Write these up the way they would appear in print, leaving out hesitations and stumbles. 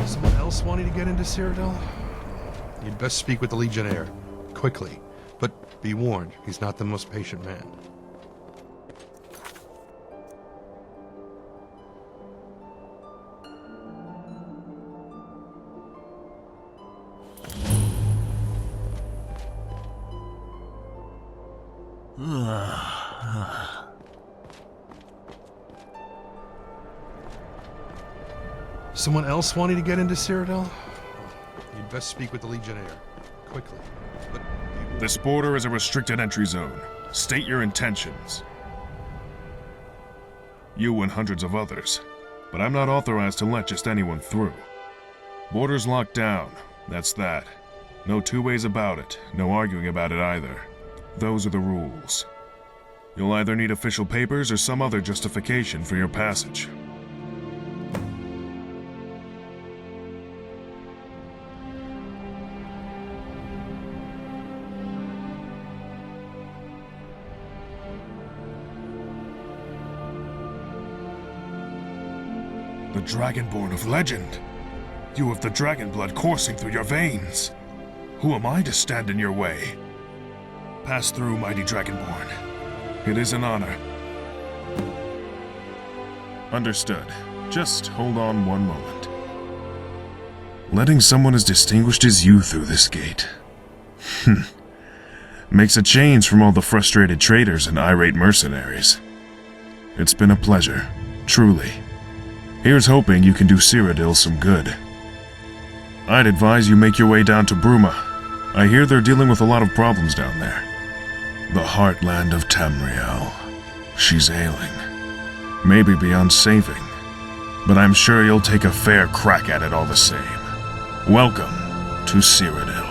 Someone else wanting to get into Cyrodiil? You'd best speak with the Legionnaire. Quickly. But be warned, he's not the most patient man. Someone else wanting to get into Cyrodiil? You'd best speak with the Legionnaire. Quickly. But this border is a restricted entry zone. State your intentions. You and hundreds of others. But I'm not authorized to let just anyone through. Border's locked down. That's that. No two ways about it. No arguing about it either. Those are the rules. You'll either need official papers or some other justification for your passage. The Dragonborn of legend. You have the dragon blood coursing through your veins. Who am I to stand in your way? Pass through, mighty Dragonborn. It is an honor. Understood. Just hold on one moment. Letting someone as distinguished as you through this gate. Makes a change from all the frustrated traders and irate mercenaries. It's been a pleasure, truly. Here's hoping you can do Cyrodiil some good. I'd advise you make your way down to Bruma. I hear they're dealing with a lot of problems down there. The heartland of Tamriel. She's ailing. Maybe beyond saving. But I'm sure you'll take a fair crack at it all the same. Welcome to Cyrodiil.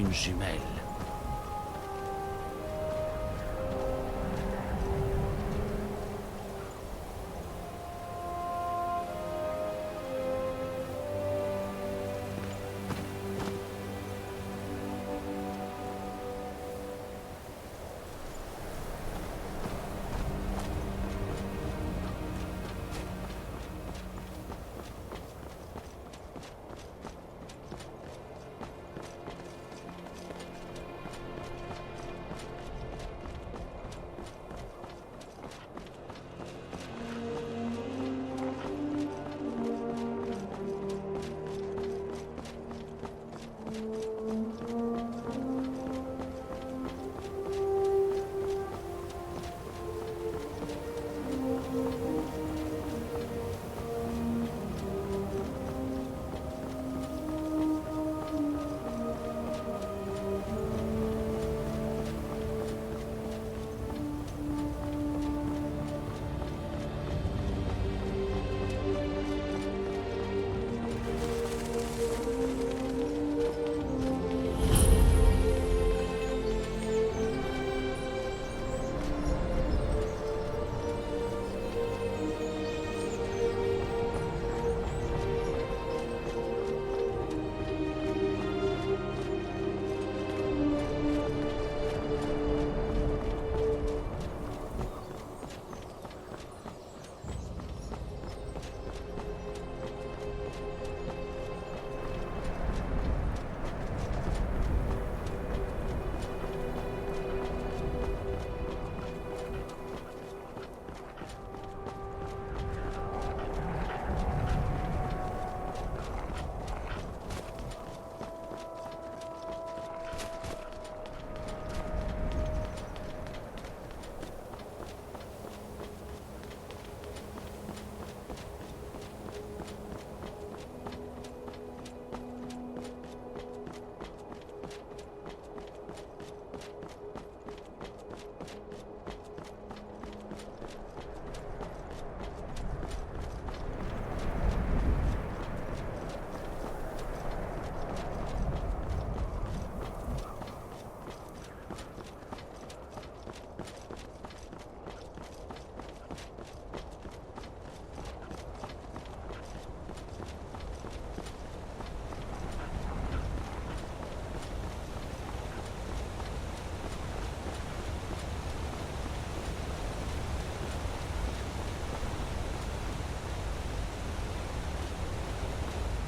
une jumelle.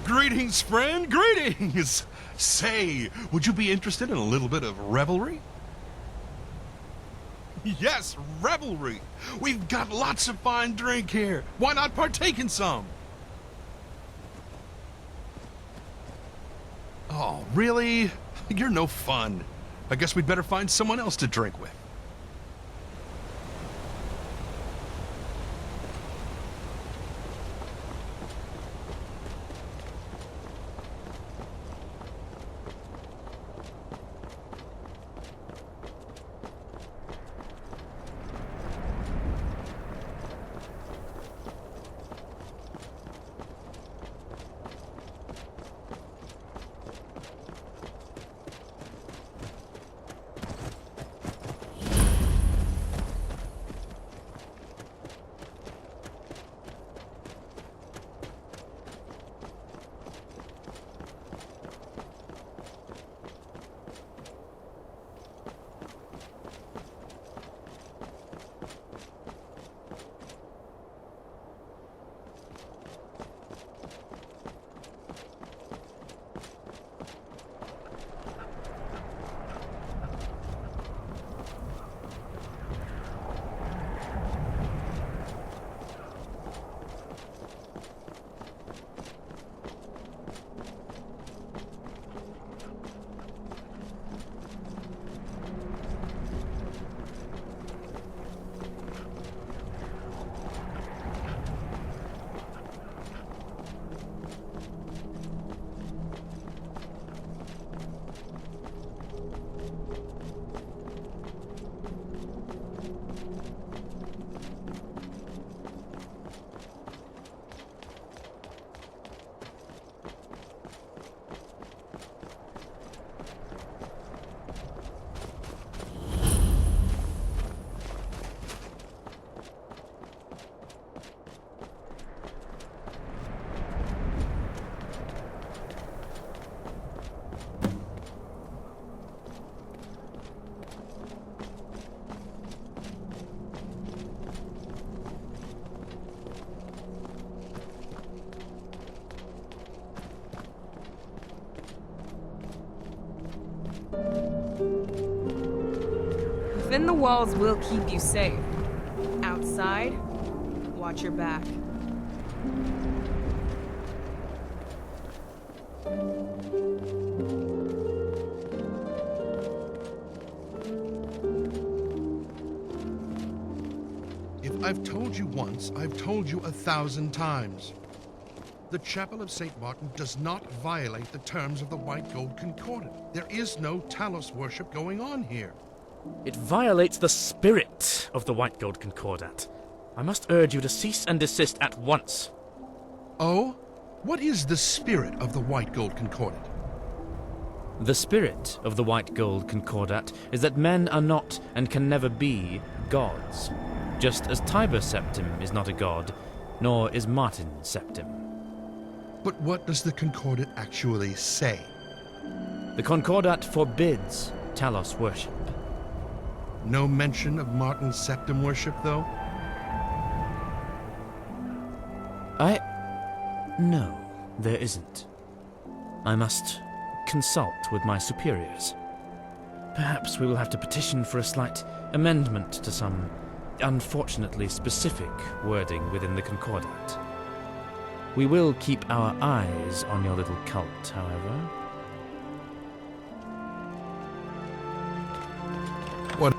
Greetings, friend, greetings! Say, would you be interested in a little bit of revelry? Yes, revelry! We've got lots of fine drink here. Why not partake in some? Oh, really? You're no fun. I guess we'd better find someone else to drink with. Within the walls will keep you safe. Outside, watch your back. If I've told you once, I've told you 1,000 times. The Chapel of St. Martin does not violate the terms of the White Gold Concordat. There is no Talos worship going on here. It violates the spirit of the White Gold Concordat. I must urge you to cease and desist at once. Oh? What is the spirit of the White Gold Concordat? The spirit of the White Gold Concordat is that men are not and can never be gods, just as Tiber Septim is not a god, nor is Martin Septim. But what does the Concordat actually say? The Concordat forbids Talos worship. No mention of Martin Septim worship, though? No, there isn't. I must consult with my superiors. Perhaps we will have to petition for a slight amendment to some unfortunately specific wording within the Concordat. We will keep our eyes on your little cult, however. What?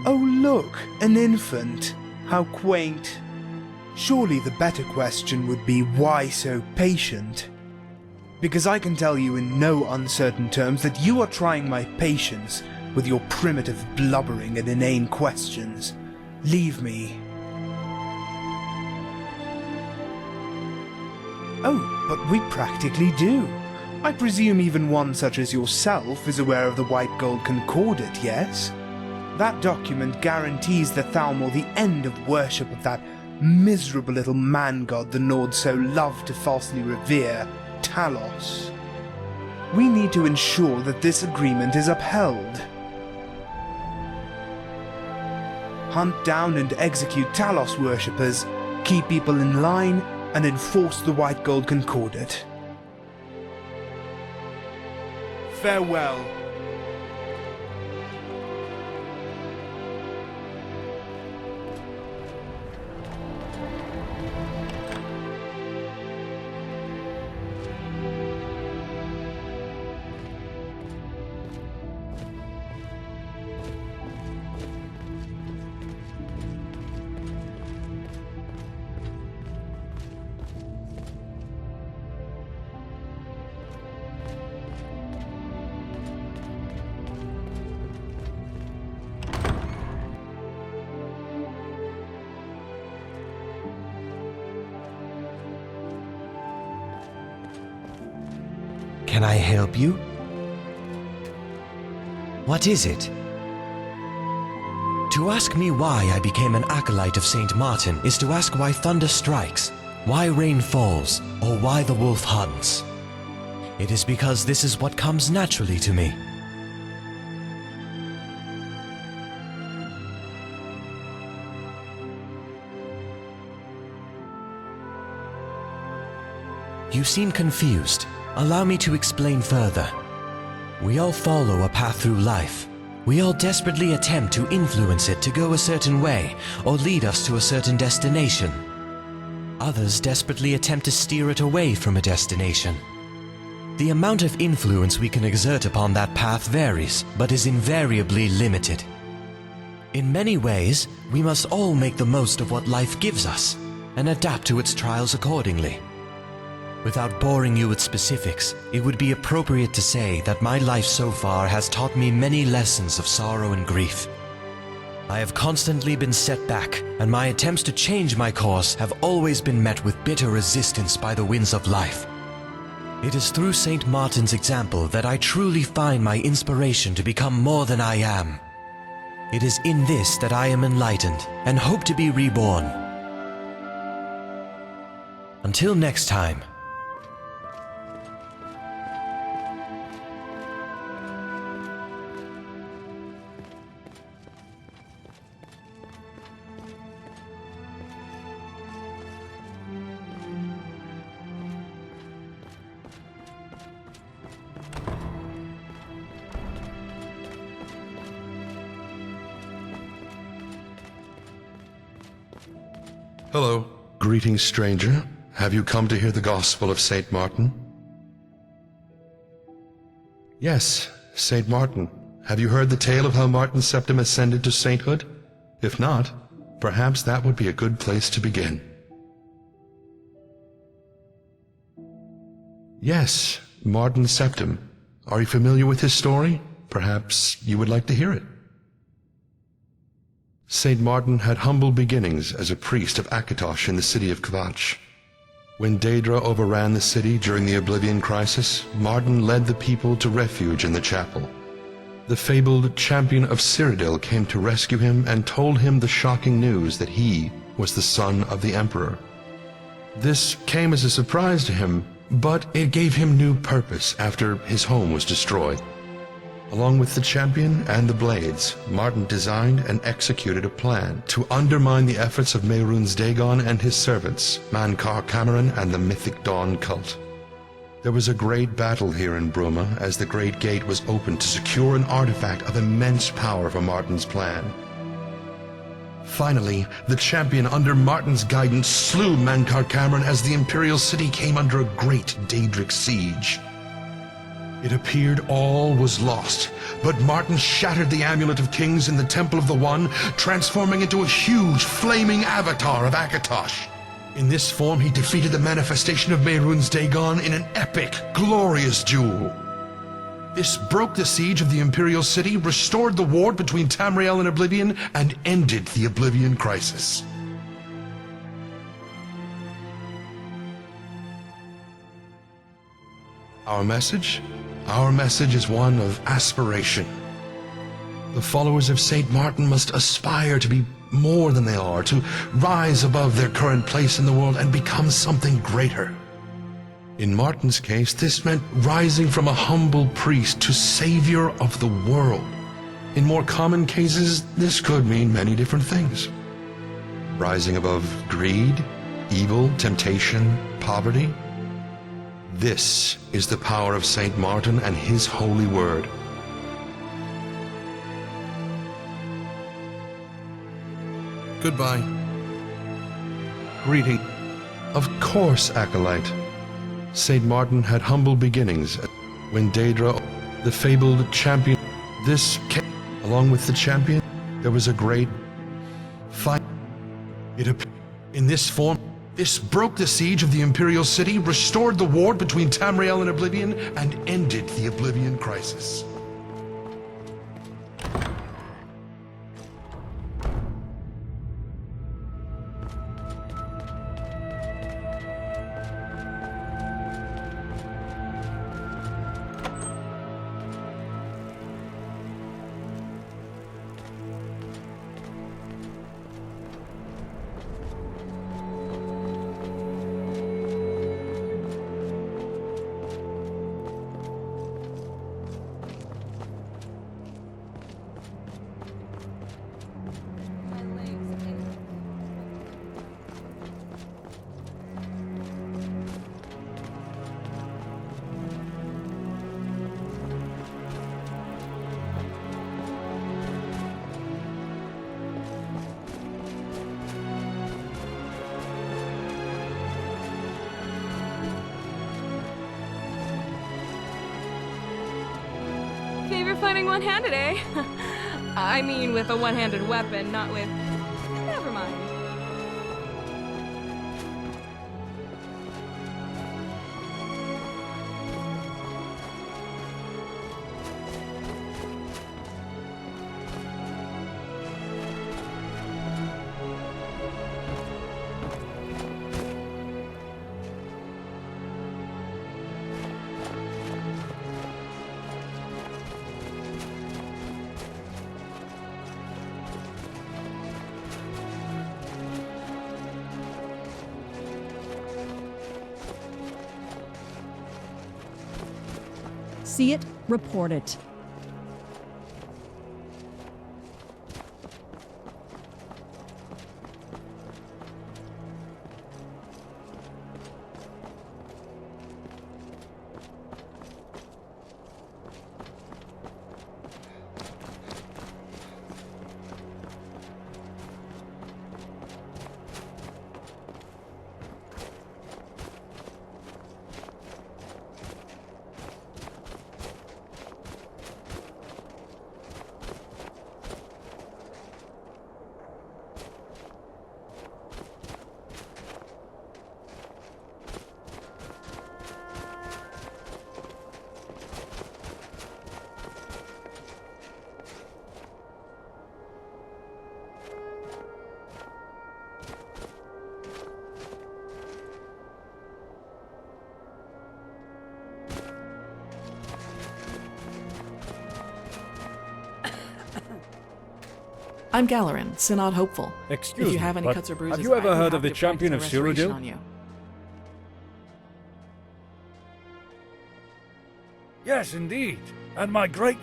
Oh look, an infant. How quaint. Surely the better question would be, why so patient? Because I can tell you in no uncertain terms that you are trying my patience with your primitive blubbering and inane questions. Leave me. Oh, but we practically do. I presume even one such as yourself is aware of the White Gold Concordat, yes? That document guarantees the Thalmor the end of worship of that miserable little man-god the Nords so love to falsely revere, Talos. We need to ensure that this agreement is upheld. Hunt down and execute Talos worshippers, keep people in line, and enforce the White Gold Concordat. Farewell. Can I help you? What is it? To ask me why I became an acolyte of Saint Martin is to ask why thunder strikes, why rain falls, or why the wolf hunts. It is because this is what comes naturally to me. You seem confused. Allow me to explain further. We all follow a path through life. We all desperately attempt to influence it to go a certain way or lead us to a certain destination. Others desperately attempt to steer it away from a destination. The amount of influence we can exert upon that path varies, but is invariably limited. In many ways, we must all make the most of what life gives us and adapt to its trials accordingly. Without boring you with specifics, it would be appropriate to say that my life so far has taught me many lessons of sorrow and grief. I have constantly been set back, and my attempts to change my course have always been met with bitter resistance by the winds of life. It is through St. Martin's example that I truly find my inspiration to become more than I am. It is in this that I am enlightened, and hope to be reborn. Until next time. Hello. Greetings, stranger. Have you come to hear the gospel of Saint Martin? Yes, Saint Martin. Have you heard the tale of how Martin Septim ascended to sainthood? If not, perhaps that would be a good place to begin. Yes, Martin Septim. Are you familiar with his story? Perhaps you would like to hear it. Saint Martin had humble beginnings as a priest of Akatosh in the city of Kvatch. When Daedra overran the city during the Oblivion Crisis, Martin led the people to refuge in the chapel. The fabled champion of Cyrodiil came to rescue him and told him the shocking news that he was the son of the Emperor. This came as a surprise to him, but it gave him new purpose after his home was destroyed. Along with the champion and the blades, Martin designed and executed a plan to undermine the efforts of Mehrunes Dagon and his servants, Mankar Cameron and the Mythic Dawn cult. There was a great battle here in Bruma as the Great Gate was opened to secure an artifact of immense power for Martin's plan. Finally, the champion under Martin's guidance slew Mankar Cameron as the Imperial City came under a great Daedric siege. It appeared all was lost, but Martin shattered the Amulet of Kings in the Temple of the One, transforming into a huge, flaming avatar of Akatosh. In this form, he defeated the manifestation of Mehrunes Dagon in an epic, glorious duel. This broke the siege of the Imperial City, restored the ward between Tamriel and Oblivion, and ended the Oblivion Crisis. Our message? Our message is one of aspiration. The followers of Saint Martin must aspire to be more than they are, to rise above their current place in the world and become something greater. In Martin's case, this meant rising from a humble priest to savior of the world. In more common cases, this could mean many different things. Rising above greed, evil, temptation, poverty. This is the power of Saint Martin and his holy word. Goodbye. Greeting. Of course, Acolyte. Saint Martin had humble beginnings when Daedra, the fabled champion, this came. Along with the champion, there was a great fight. It appeared in this form. This broke the siege of the Imperial City, restored the ward between Tamriel and Oblivion, and ended the Oblivion Crisis. Favorite fighting one-handed, eh? I mean with a one-handed weapon, not with... Never mind. See it, report it. I'm Galerin, Synod Hopeful. Excuse if you me, have any but cuts or bruises, have you ever I can heard of have the to champion of practice a restoration Cyrodiil? on you. Yes, indeed. And my great,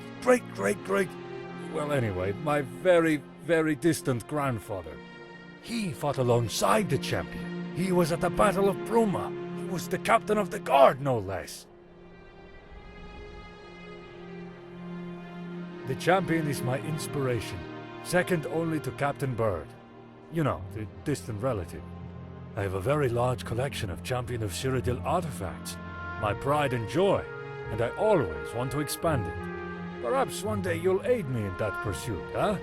well, anyway, my very, very distant grandfather. He fought alongside the champion. He was at the Battle of Bruma. He was the captain of the guard, no less. The champion is my inspiration, second only to Captain Bird. You know, the distant relative. I have a very large collection of Champion of Cyrodiil artifacts, my pride and joy, and I always want to expand it. Perhaps one day you'll aid me in that pursuit, huh?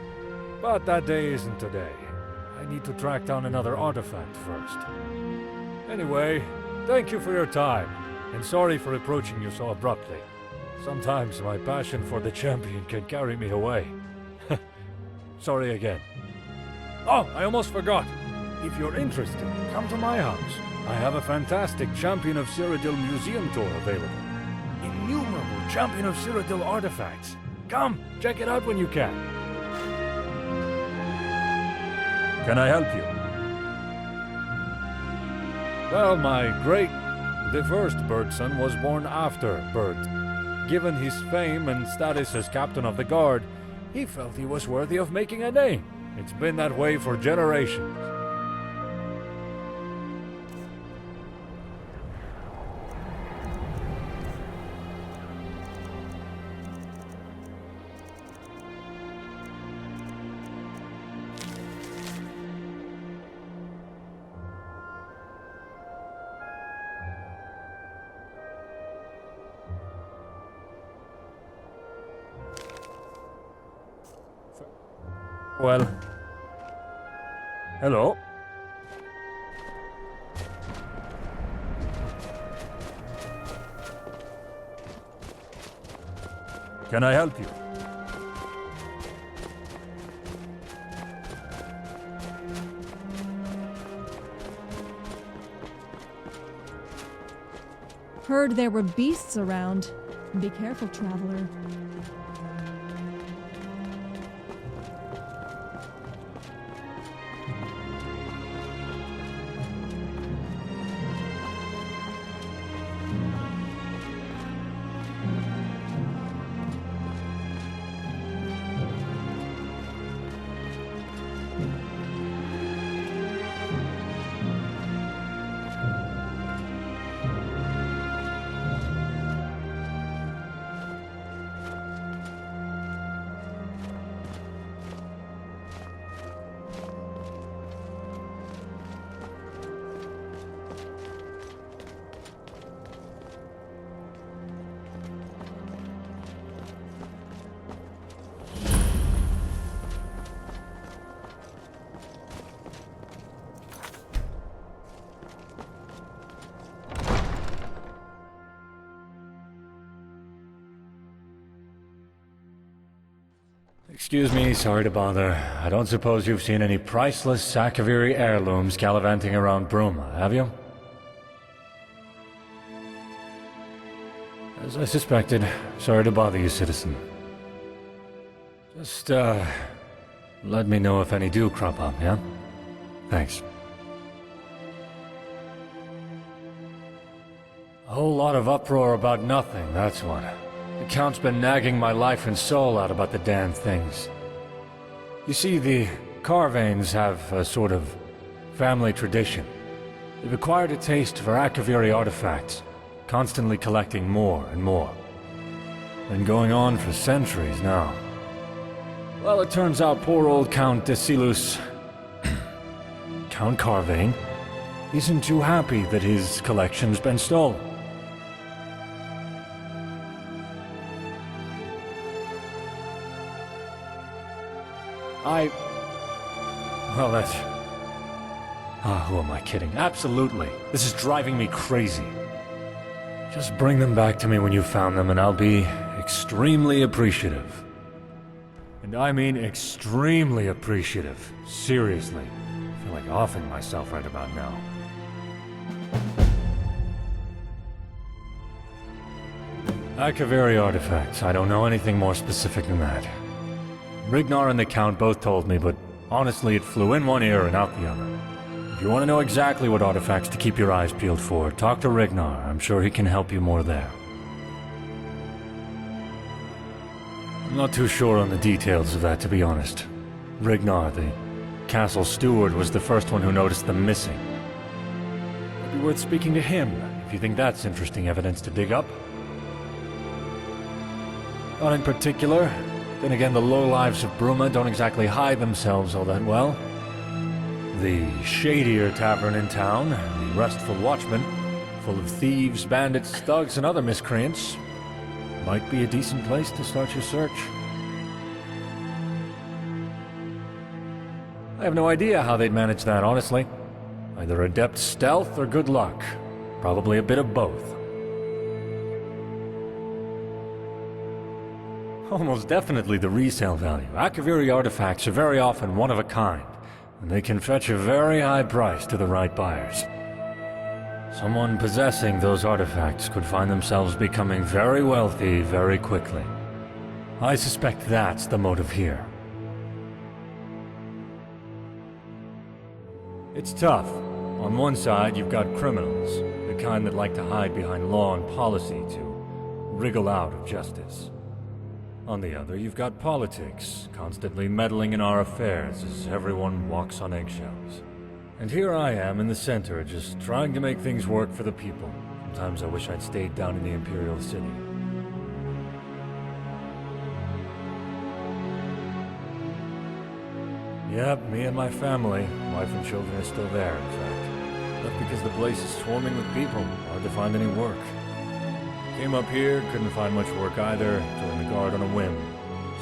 But that day isn't today. I need to track down another artifact first. Anyway, thank you for your time, and sorry for approaching you so abruptly. Sometimes my passion for the champion can carry me away. Sorry again. Oh, I almost forgot. If you're interested, come to my house. I have a fantastic Champion of Cyrodiil museum tour available. Innumerable Champion of Cyrodiil artifacts. Come, check it out when you can. Can I help you? Well, the first Bird son was born after Bird. Given his fame and status as captain of the guard, he felt he was worthy of making a name. It's been that way for generations. Well, hello. Can I help you? Heard there were beasts around. Be careful, traveler. Excuse me, sorry to bother. I don't suppose you've seen any priceless Akaviri heirlooms gallivanting around Bruma, have you? As I suspected, sorry to bother you, citizen. Just, let me know if any do crop up, yeah? Thanks. A whole lot of uproar about nothing, that's what. The Count's been nagging my life and soul out about the damn things. You see, the Carvanes have a sort of family tradition. They've acquired a taste for Akaviri artifacts, constantly collecting more and more. Been going on for centuries now. Well, it turns out poor old Count Desilus, Count Carvane, isn't too happy that his collection's been stolen. Well, that's... who am I kidding? Absolutely. This is driving me crazy. Just bring them back to me when you've found them, and I'll be extremely appreciative. And I mean extremely appreciative. Seriously. I feel like offing myself right about now. Akaviri artifacts. I don't know anything more specific than that. Rignar and the Count both told me, but Honestly, it flew in one ear and out the other. If you want to know exactly what artifacts to keep your eyes peeled for, talk to Rignar. I'm sure he can help you more there. I'm not too sure on the details of that, to be honest. Rignar, the castle steward, was the first one who noticed them missing. It'd be worth speaking to him, if you think that's interesting evidence to dig up. Not in particular. Then again, the lowlives of Bruma don't exactly hide themselves all that well. The shadier tavern in town, the Restful Watchman, full of thieves, bandits, thugs, and other miscreants, might be a decent place to start your search. I have no idea how they'd manage that, honestly. Either adept stealth or good luck. Probably a bit of both. Almost definitely the resale value. Akavirois artifacts are very often one of a kind, and they can fetch a very high price to the right buyers. Someone possessing those artifacts could find themselves becoming very wealthy very quickly. I suspect that's the motive here. It's tough. On one side, you've got criminals, the kind that like to hide behind law and policy to wriggle out of justice. On the other, you've got politics, constantly meddling in our affairs as everyone walks on eggshells. And here I am in the center, just trying to make things work for the people. Sometimes I wish I'd stayed down in the Imperial City. Yep, me and my family, wife and children are still there, in fact. Left because the place is swarming with people, hard to find any work. Came up here, couldn't find much work either, joined the guard on a whim.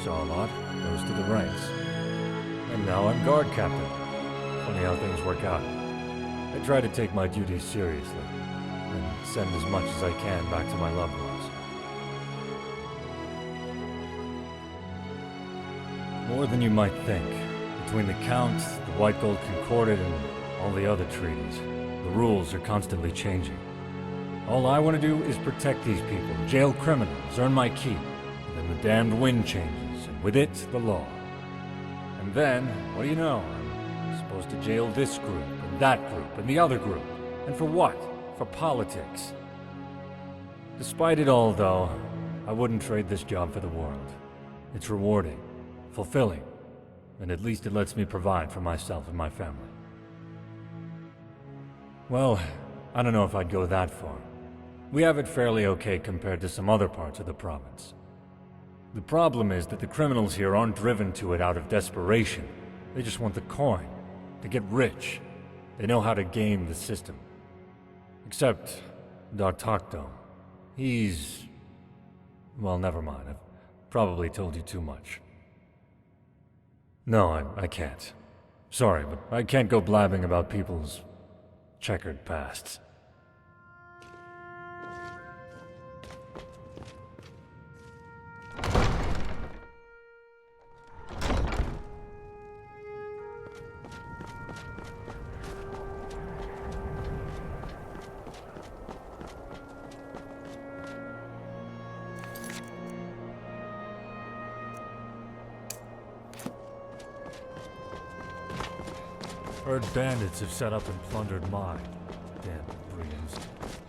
Saw a lot, rose to the ranks. And now I'm guard captain. Funny how things work out. I try to take my duties seriously, and send as much as I can back to my loved ones. More than you might think. Between the Count, the White Gold Concordat, and all the other treaties, the rules are constantly changing. All I want to do is protect these people, jail criminals, earn my keep. And then the damned wind changes, and with it, the law. And then, what do you know? I'm supposed to jail this group, and that group, and the other group. And for what? For politics. Despite it all, though, I wouldn't trade this job for the world. It's rewarding, fulfilling, and at least it lets me provide for myself and my family. Well, I don't know if I'd go that far. We have it fairly okay compared to some other parts of the province. The problem is that the criminals here aren't driven to it out of desperation. They just want the coin, to get rich. They know how to game the system. Except Dartakto. He's... well, never mind. I've probably told you too much. No, I can't. Sorry, but I can't go blabbing about people's checkered pasts. Heard bandits have set up and plundered mine. Damn brigands.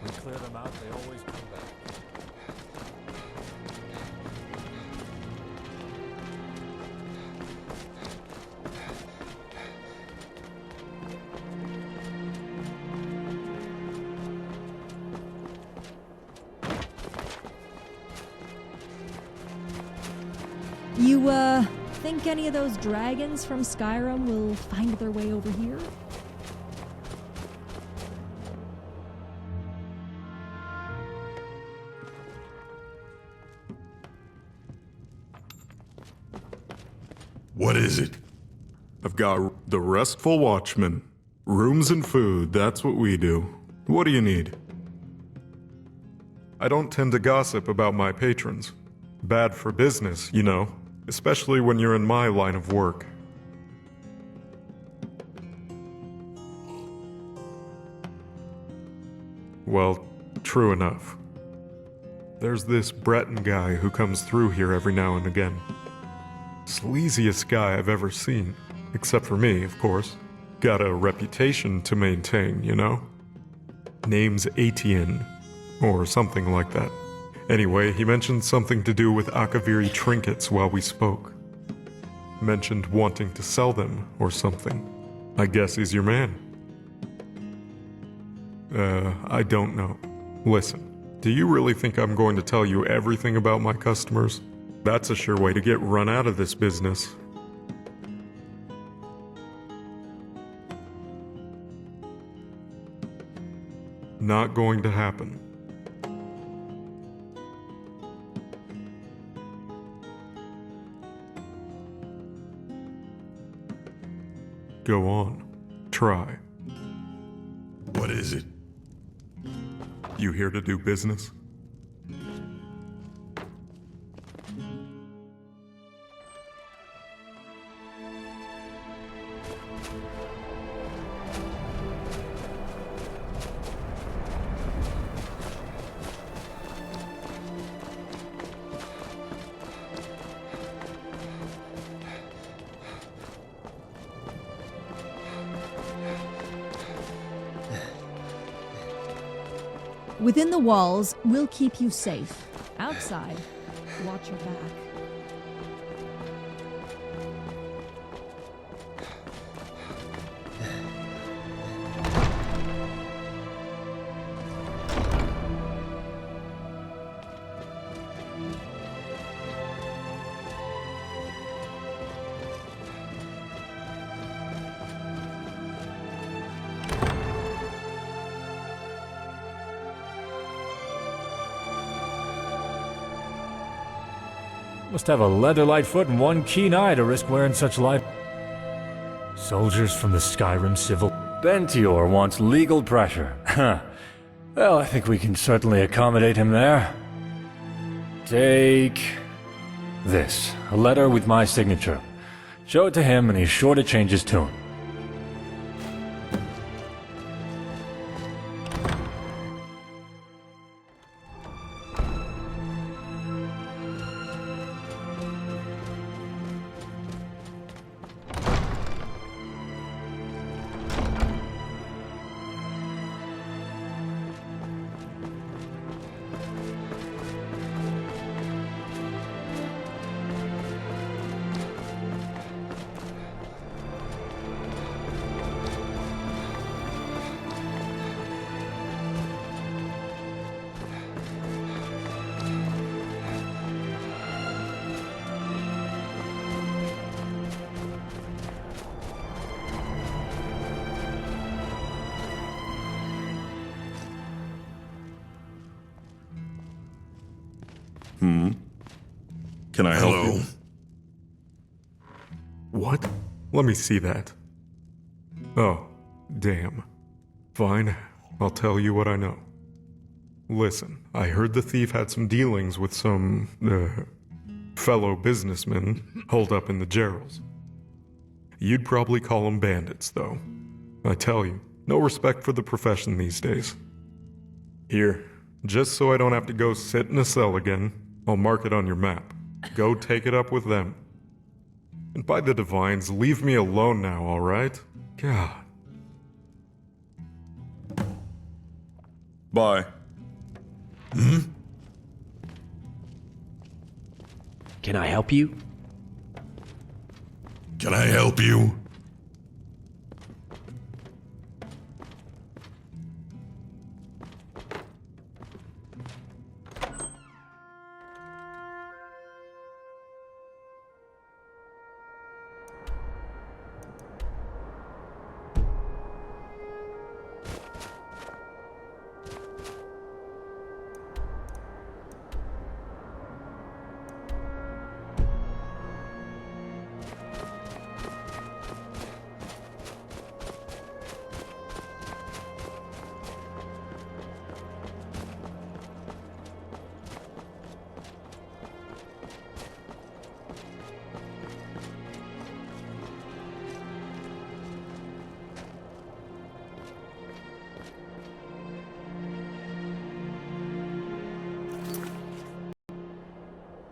We clear them out, they always come back. You, think any of those dragons from Skyrim will find their way over here? What is it? I've got the Restful Watchman. Rooms and food, that's what we do. What do you need? I don't tend to gossip about my patrons. Bad for business, you know. Especially when you're in my line of work. Well, true enough. There's this Breton guy who comes through here every now and again. Sleaziest guy I've ever seen. Except for me, of course. Got a reputation to maintain, you know? Name's Etienne, or something like that. Anyway, he mentioned something to do with akaviri trinkets while we spoke. Mentioned wanting to sell them, or something. I guess he's your man. I don't know. Listen, do you really think I'm going to tell you everything about my customers? That's a sure way to get run out of this business. Not going to happen. Go on. Try. What is it? You here to do business? Within the walls, we'll keep you safe. Outside, watch your back. Must have a leather-light foot and one keen eye to risk wearing such life. Soldiers from the Skyrim Civil. Bentior wants legal pressure. Huh. Well, I think we can certainly accommodate him there. Take this. A letter with my signature. Show it to him and he's sure to change his tune. Can I help you? What? Let me see that. Oh, damn. Fine, I'll tell you what I know. Listen, I heard the thief had some dealings with some, fellow businessmen holed up in the Gerals. You'd probably call them bandits, though. I tell you, no respect for the profession these days. Here, just so I don't have to go sit in a cell again, I'll mark it on your map. Go take it up with them. And by the divines, leave me alone now, alright? God. Bye. Can I help you? Can I help you?